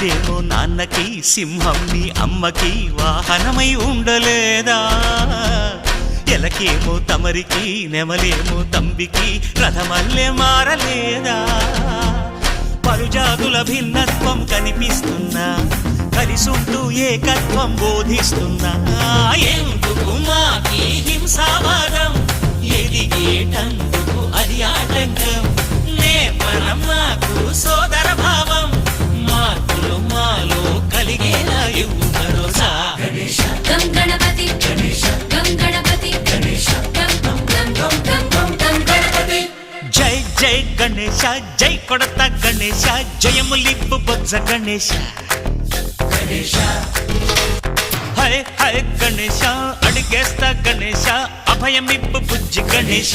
రాజేమో నాన్నకి, సింహం నీ అమ్మకి వాహనమై ఉండలేదా? ఎలకేమో తమరికి, నెమలేమో తంబికి రథమల్లే మారలేదా? పలుజాతుల భిన్నత్వం కనిపిస్తున్నా, కలిసుంటూ ఏకత్వం బోధిస్తున్నా. ఎందుకు మాకి హింసావాదం, ఎదిగేటందుకు అది ఆటంకం. నేపరం నాకు సోదర భావం, మార్పులు మాలో కలిగేలా ఇవ్వు భరోసా. గం గణపతి గం గణపతి గం గణపతి. జై జై గణేశ, జై కొడత గణేశ, జయములిప్పు బొజ్జ గణేశ. హై హై గణేశ, అడిగేస్తా గణేశ, అభయమిప్పు బుజ్జి గణేశ.